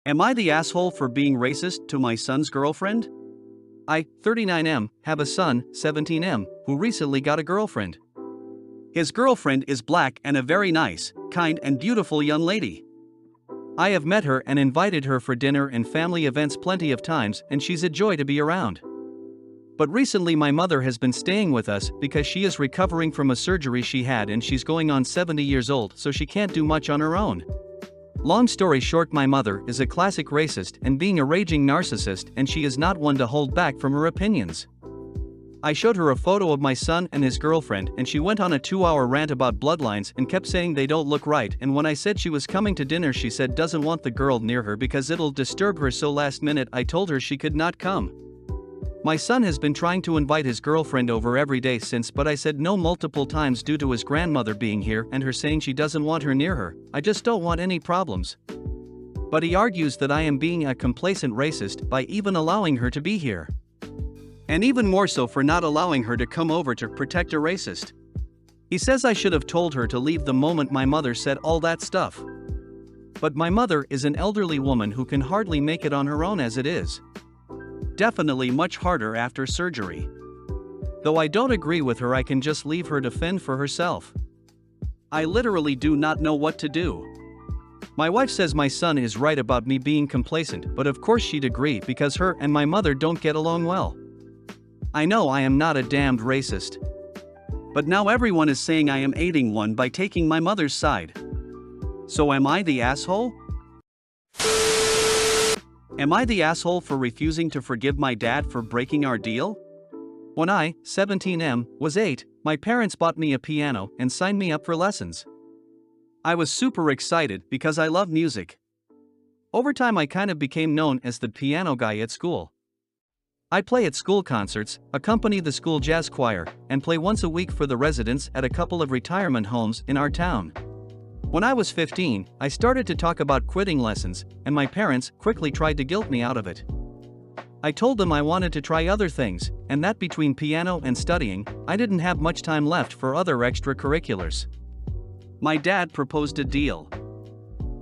Am I the asshole for being racist to my son's girlfriend? I, 39M, have a son, 17M, who recently got a girlfriend. His girlfriend is black and a very nice, kind and beautiful young lady. I have met her and invited her for dinner and family events plenty of times, and she's a joy to be around. But recently my mother has been staying with us because she is recovering from a surgery she had and she's going on 70 years old, so she can't do much on her own. Long story short, my mother is a classic racist and being a raging narcissist, and she is not one to hold back from her opinions. I showed her a photo of my son and his girlfriend, and she went on a 2-hour rant about bloodlines and kept saying they don't look right, and when I said she was coming to dinner she said doesn't want the girl near her because it'll disturb her, so last minute I told her she could not come. My son has been trying to invite his girlfriend over every day since, but I said no multiple times due to his grandmother being here and her saying she doesn't want her near her. I just don't want any problems. But he argues that I am being a complacent racist by even allowing her to be here. And even more so for not allowing her to come over to protect a racist. He says I should have told her to leave the moment my mother said all that stuff. But my mother is an elderly woman who can hardly make it on her own as it is. Definitely much harder after surgery. Though I don't agree with her, I can just leave her to fend for herself. I literally do not know what to do. My wife says my son is right about me being complacent, but of course she'd agree because her and my mother don't get along well. I know I am not a damned racist. But now everyone is saying I am aiding one by taking my mother's side. So am I the asshole? Am I the asshole for refusing to forgive my dad for breaking our deal? When I, 17M, was 8, my parents bought me a piano and signed me up for lessons. I was super excited because I love music. Over time I kind of became known as the piano guy at school. I play at school concerts, accompany the school jazz choir, and play once a week for the residents at a couple of retirement homes in our town. When I was 15, I started to talk about quitting lessons, and my parents quickly tried to guilt me out of it. I told them I wanted to try other things, and that between piano and studying, I didn't have much time left for other extracurriculars. My dad proposed a deal.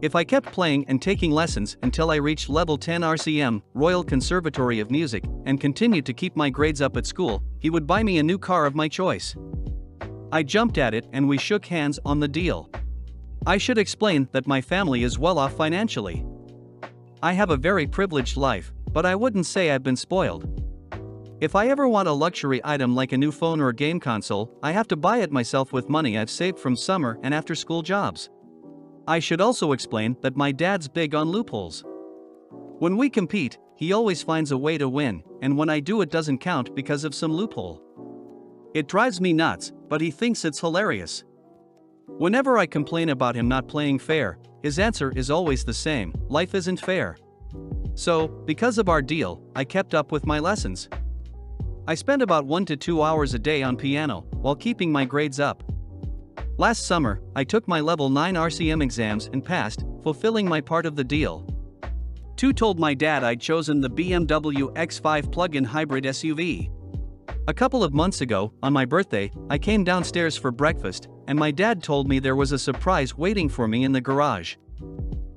If I kept playing and taking lessons until I reached level 10 RCM, Royal Conservatory of Music, and continued to keep my grades up at school, he would buy me a new car of my choice. I jumped at it and we shook hands on the deal. I should explain that my family is well off financially. I have a very privileged life, but I wouldn't say I've been spoiled. If I ever want a luxury item like a new phone or game console, I have to buy it myself with money I've saved from summer and after school jobs. I should also explain that my dad's big on loopholes. When we compete, he always finds a way to win, and when I do it doesn't count because of some loophole. It drives me nuts, but he thinks it's hilarious. Whenever I complain about him not playing fair, his answer is always the same: life isn't fair. So, because of our deal, I kept up with my lessons. I spent about 1 to 2 hours a day on piano, while keeping my grades up. Last summer, I took my level 9 RCM exams and passed, fulfilling my part of the deal. 2 told my dad I'd chosen the BMW X5 plug-in hybrid SUV. A couple of months ago, on my birthday, I came downstairs for breakfast, and my dad told me there was a surprise waiting for me in the garage.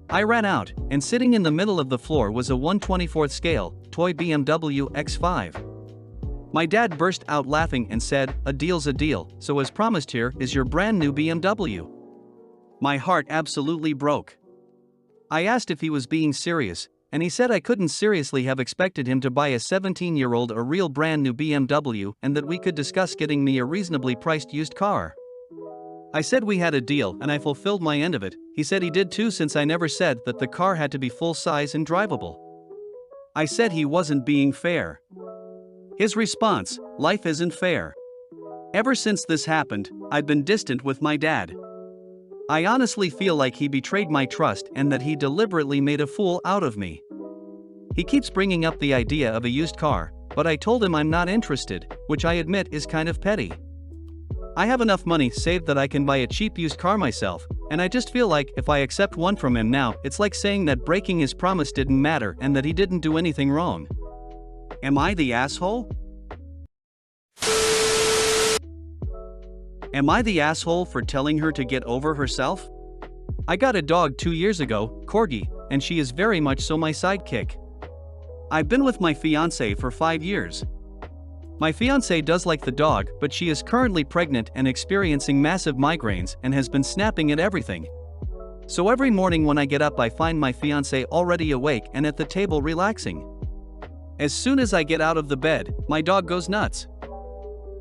I ran out, and sitting in the middle of the floor was a 1/24th scale, toy BMW X5. My dad burst out laughing and said, "A deal's a deal, so as promised here is your brand new BMW." My heart absolutely broke. I asked if he was being serious, and he said I couldn't seriously have expected him to buy a 17-year-old a real brand new BMW and that we could discuss getting me a reasonably priced used car. I said we had a deal and I fulfilled my end of it. He said he did too, since I never said that the car had to be full size and drivable. I said he wasn't being fair. His response: life isn't fair. Ever since this happened, I've been distant with my dad. I honestly feel like he betrayed my trust and that he deliberately made a fool out of me. He keeps bringing up the idea of a used car, but I told him I'm not interested, which I admit is kind of petty. I have enough money saved that I can buy a cheap used car myself, and I just feel like if I accept one from him now, it's like saying that breaking his promise didn't matter and that he didn't do anything wrong. Am I the asshole? Am I the asshole for telling her to get over herself? I got a dog 2 years ago, Corgi, and she is very much so my sidekick. I've been with my fiancé for 5 years. My fiancé does like the dog, but she is currently pregnant and experiencing massive migraines and has been snapping at everything. So every morning when I get up I find my fiancé already awake and at the table relaxing. As soon as I get out of the bed, my dog goes nuts.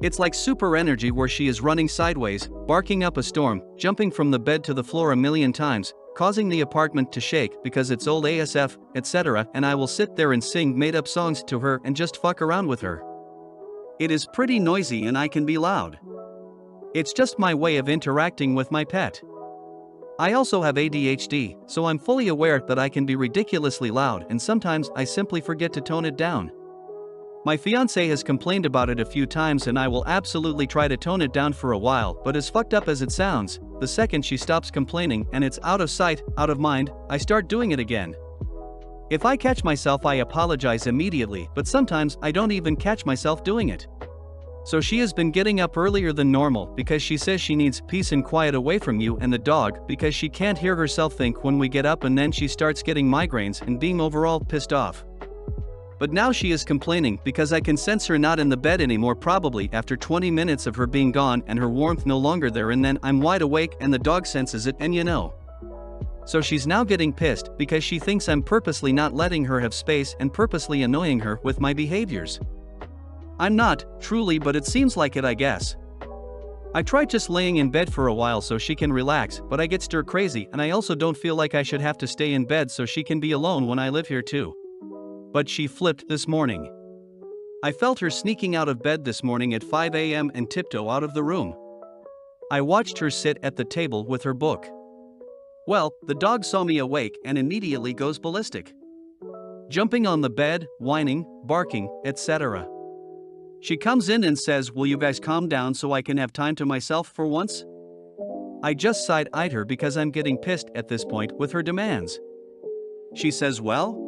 It's like super energy where she is running sideways, barking up a storm, jumping from the bed to the floor a million times, causing the apartment to shake because it's old ASF, etc., and I will sit there and sing made-up songs to her and just fuck around with her. It is pretty noisy and I can be loud. It's just my way of interacting with my pet. I also have ADHD, so I'm fully aware that I can be ridiculously loud and sometimes I simply forget to tone it down. My fiancé has complained about it a few times and I will absolutely try to tone it down for a while, but as fucked up as it sounds, the second she stops complaining and it's out of sight, out of mind, I start doing it again. If I catch myself I apologize immediately, but sometimes I don't even catch myself doing it. So she has been getting up earlier than normal because she says she needs peace and quiet away from you and the dog because she can't hear herself think when we get up, and then she starts getting migraines and being overall pissed off. But now she is complaining because I can sense her not in the bed anymore, probably after 20 minutes of her being gone and her warmth no longer there, and then I'm wide awake and the dog senses it and you know. So she's now getting pissed because she thinks I'm purposely not letting her have space and purposely annoying her with my behaviors. I'm not, truly, but it seems like it, I guess. I tried just laying in bed for a while so she can relax, but I get stir crazy and I also don't feel like I should have to stay in bed so she can be alone when I live here too. But she flipped this morning. I felt her sneaking out of bed this morning at 5 a.m. and tiptoe out of the room. I watched her sit at the table with her book. Well, the dog saw me awake and immediately goes ballistic. Jumping on the bed, whining, barking, etc. She comes in and says, "Will you guys calm down so I can have time to myself for once?" I just side-eyed her because I'm getting pissed at this point with her demands. She says, "Well?"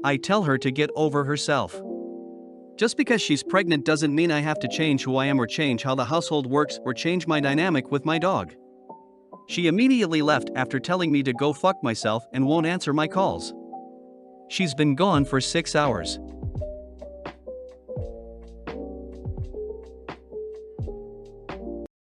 I tell her to get over herself. Just because she's pregnant doesn't mean I have to change who I am or change how the household works or change my dynamic with my dog. She immediately left after telling me to go fuck myself and won't answer my calls. She's been gone for 6 hours.